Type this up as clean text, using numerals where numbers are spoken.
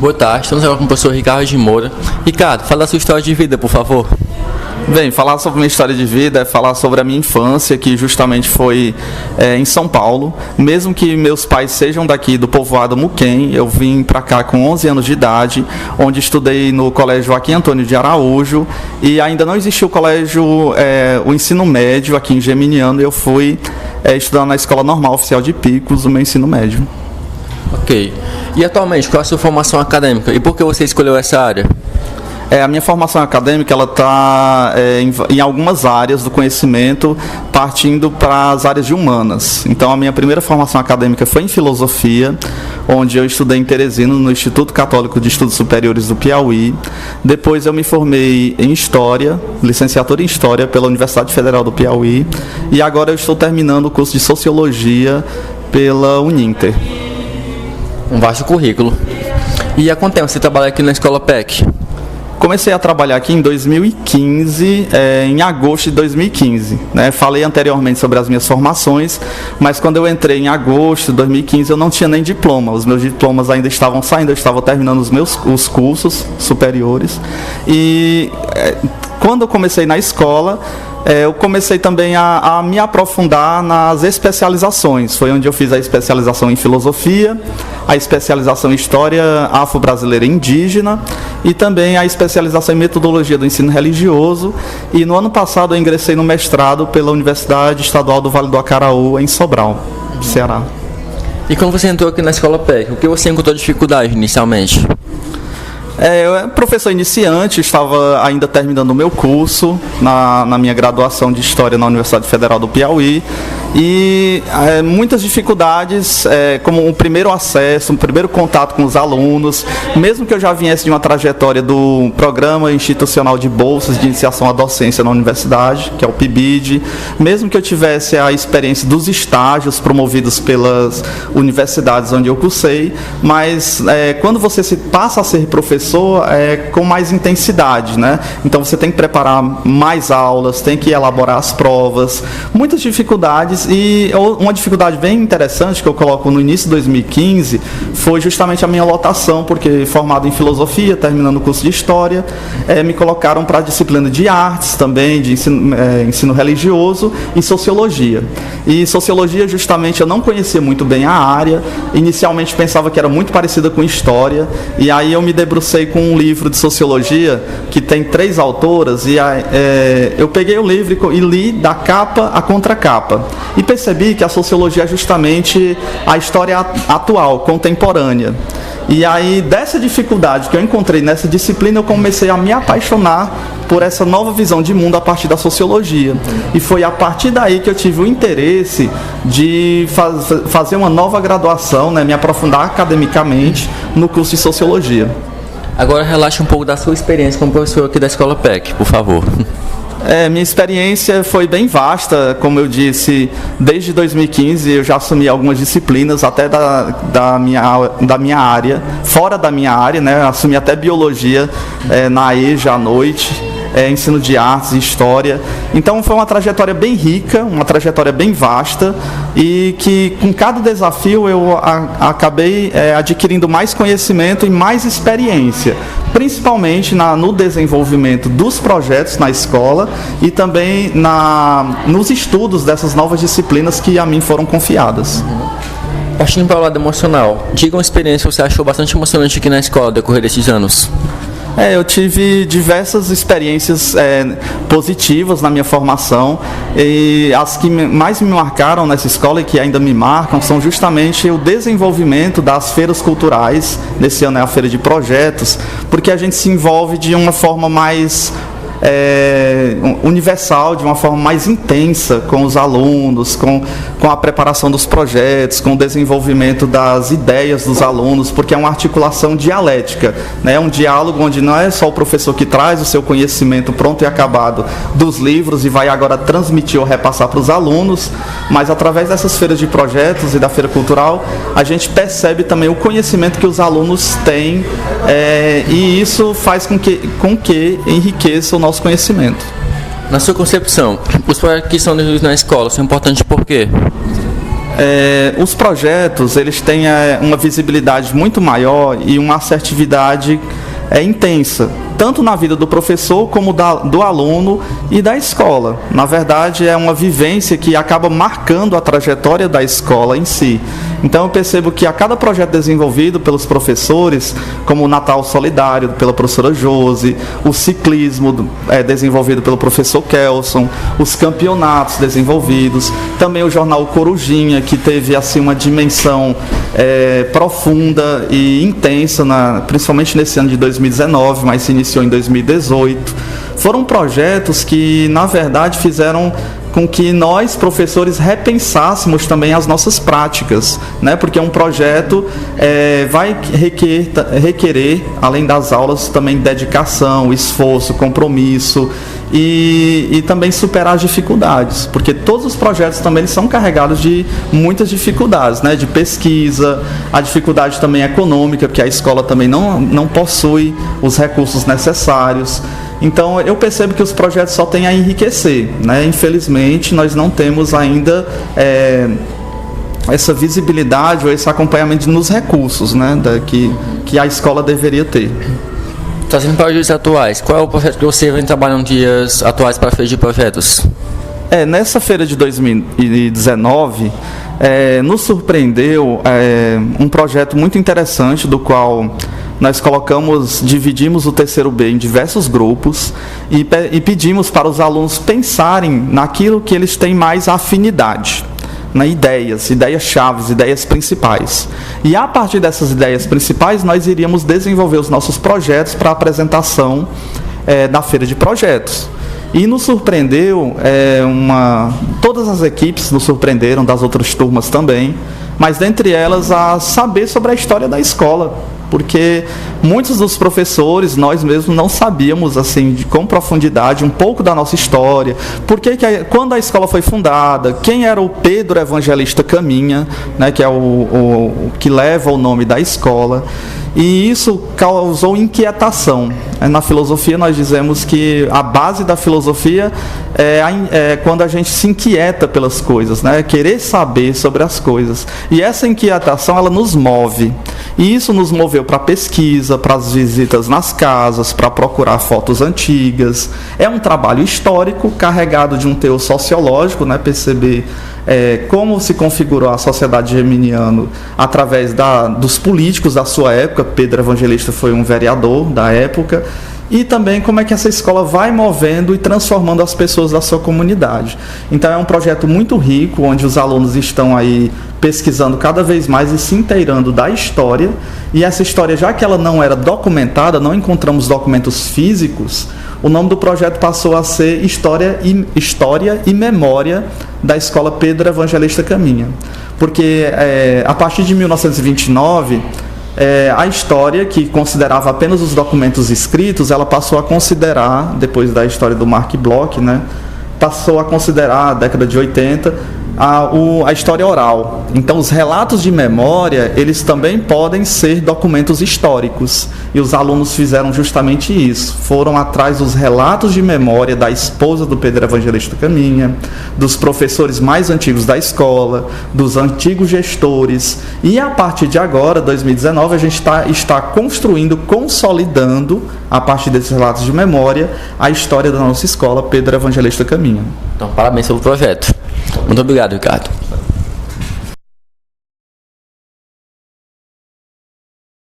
Boa tarde, estamos agora com o professor Ricardo de Moura. Ricardo, fala a sua história de vida, por favor. Bem, falar sobre minha história de vida é falar sobre a minha infância, que justamente foi em São Paulo. Mesmo que meus pais sejam daqui do povoado Muquem, eu vim para cá com 11 anos de idade, onde estudei no Colégio Joaquim Antônio de Araújo, e ainda não existia o colégio, o ensino médio aqui em Geminiano, e eu fui estudar na Escola Normal Oficial de Picos, o meu ensino médio. Ok. E atualmente, qual é a sua formação acadêmica e por que você escolheu essa área? A minha formação acadêmica ela está em algumas áreas do conhecimento, partindo para as áreas de humanas. Então, a minha primeira formação acadêmica foi em filosofia, onde eu estudei em Teresina, no Instituto Católico de Estudos Superiores do Piauí. Depois eu me formei em História, licenciatura em História pela Universidade Federal do Piauí. E agora eu estou terminando o curso de Sociologia pela Uninter. Um vasto currículo. E há quanto tempo você trabalha aqui na Escola PEC? Comecei a trabalhar aqui em 2015, em agosto de 2015. Falei anteriormente sobre as minhas formações, mas quando eu entrei em agosto de 2015 eu não tinha nem diploma. Os meus diplomas ainda estavam saindo, eu estava terminando os cursos superiores. E quando eu comecei na escola, eu comecei também a me aprofundar nas especializações. Foi onde eu fiz a especialização em filosofia, a especialização em história afro-brasileira e indígena e também a especialização em metodologia do ensino religioso. E no ano passado eu ingressei no mestrado pela Universidade Estadual do Vale do Acaraú, em Sobral, Ceará. E quando você entrou aqui na Escola PEC, o que você encontrou dificuldade inicialmente? Eu era professor iniciante, estava ainda terminando o meu curso na minha graduação de História na Universidade Federal do Piauí e muitas dificuldades, como o primeiro acesso, o primeiro contato com os alunos, mesmo que eu já viesse de uma trajetória do Programa Institucional de Bolsas de Iniciação à Docência na Universidade, que é o PIBID, mesmo que eu tivesse a experiência dos estágios promovidos pelas universidades onde eu cursei, mas quando você passa a ser professor, com mais intensidade, né? Então você tem que preparar mais aulas, tem que elaborar as provas, muitas dificuldades. E uma dificuldade bem interessante que eu coloco no início de 2015 foi justamente a minha lotação, porque formado em filosofia, terminando o curso de história, me colocaram para a disciplina de artes também, de ensino religioso e sociologia. E sociologia, justamente, eu não conhecia muito bem a área, inicialmente pensava que era muito parecida com história, e aí eu me debrucei com um livro de sociologia que tem 3 autoras, e eu peguei o livro e li da capa à contracapa. E percebi que a sociologia é justamente a história atual, contemporânea. E aí, dessa dificuldade que eu encontrei nessa disciplina, eu comecei a me apaixonar por essa nova visão de mundo a partir da sociologia. E foi a partir daí que eu tive o interesse de fazer uma nova graduação, me aprofundar academicamente no curso de sociologia. Agora relaxe um pouco da sua experiência como professor aqui da Escola PEC, por favor. Minha experiência foi bem vasta, como eu disse, desde 2015 eu já assumi algumas disciplinas, até da minha área, fora da minha área, assumi até biologia na EJA à noite, ensino de artes e história. Então foi uma trajetória bem rica, uma trajetória bem vasta, e que com cada desafio eu acabei adquirindo mais conhecimento e mais experiência, principalmente no desenvolvimento dos projetos na escola e também nos estudos dessas novas disciplinas que a mim foram confiadas. Partindo para o lado emocional, diga uma experiência que você achou bastante emocionante aqui na escola no decorrer desses anos. Eu tive diversas experiências positivas na minha formação, e as que mais me marcaram nessa escola e que ainda me marcam são justamente o desenvolvimento das feiras culturais. Nesse ano é a feira de projetos, porque a gente se envolve de uma forma mais universal, de uma forma mais intensa com os alunos, com a preparação dos projetos, com o desenvolvimento das ideias dos alunos, porque é uma articulação dialética, é um diálogo onde não é só o professor que traz o seu conhecimento pronto e acabado dos livros e vai agora transmitir ou repassar para os alunos, mas através dessas feiras de projetos e da feira cultural, a gente percebe também o conhecimento que os alunos têm, e isso faz com que enriqueça o nosso conhecimento. Na sua concepção, os projetos que são desenvolvidos na escola são importantes por quê? Os projetos, eles têm uma visibilidade muito maior e uma assertividade intensa, tanto na vida do professor como do aluno e da escola. Na verdade, é uma vivência que acaba marcando a trajetória da escola em si. Então, eu percebo que a cada projeto desenvolvido pelos professores, como o Natal Solidário, pela professora Josi, o ciclismo desenvolvido pelo professor Kelson, os campeonatos desenvolvidos, também o jornal Corujinha, que teve assim uma dimensão profunda e intensa, principalmente nesse ano de 2019, mas se iniciou em 2018. Foram projetos que, na verdade, fizeram com que nós, professores, repensássemos também as nossas práticas, né? Porque um projeto vai requerer, além das aulas, também dedicação, esforço, compromisso e também superar as dificuldades, porque todos os projetos também são carregados de muitas dificuldades, né? De pesquisa, a dificuldade também econômica, porque a escola também não possui os recursos necessários. Então, eu percebo que os projetos só têm a enriquecer, né? Infelizmente, nós não temos ainda essa visibilidade ou esse acompanhamento nos recursos, né? Que a escola deveria ter. Trazendo para os dias atuais, qual é o projeto que você vem trabalhando nos dias atuais para a feira de projetos? Nessa feira de 2019, nos surpreendeu um projeto muito interessante, do qual nós dividimos o terceiro B em diversos grupos e pedimos para os alunos pensarem naquilo que eles têm mais afinidade, ideias chaves, ideias principais. E a partir dessas ideias principais, nós iríamos desenvolver os nossos projetos para apresentação da feira de projetos. E nos surpreendeu, todas as equipes nos surpreenderam, das outras turmas também, mas dentre elas a saber sobre a história da escola, porque muitos dos professores, nós mesmos, não sabíamos assim com profundidade um pouco da nossa história, quando a escola foi fundada, quem era o Pedro Evangelista Caminha, né, que é o que leva o nome da escola. E isso causou inquietação. Na filosofia nós dizemos que a base da filosofia é quando a gente se inquieta pelas coisas, né? Querer saber sobre as coisas. E essa inquietação, ela nos move. E isso nos moveu para a pesquisa, para as visitas nas casas, para procurar fotos antigas. É um trabalho histórico carregado de um teor sociológico, né? Perceber como se configurou a sociedade geminiana através dos políticos da sua época. Pedro Evangelista foi um vereador da época. E também como é que essa escola vai movendo e transformando as pessoas da sua comunidade. Então é um projeto muito rico, onde os alunos estão aí pesquisando cada vez mais e se inteirando da história. E essa história, já que ela não era documentada, não encontramos documentos físicos, o nome do projeto passou a ser História e Memória da Escola Pedro Evangelista Caminha. Porque a partir de 1929... a história, que considerava apenas os documentos escritos, ela passou a considerar, depois da história do Mark Bloch, né, passou a considerar, a década de 80, a história oral. Então, os relatos de memória, eles também podem ser documentos históricos. E os alunos fizeram justamente isso. Foram atrás dos relatos de memória da esposa do Pedro Evangelista Caminha, dos professores mais antigos da escola, dos antigos gestores. E a partir de agora, 2019, a gente está construindo, consolidando, a partir desses relatos de memória, a história da nossa escola, Pedro Evangelista Caminha. Então, parabéns pelo projeto. Muito obrigado, Ricardo.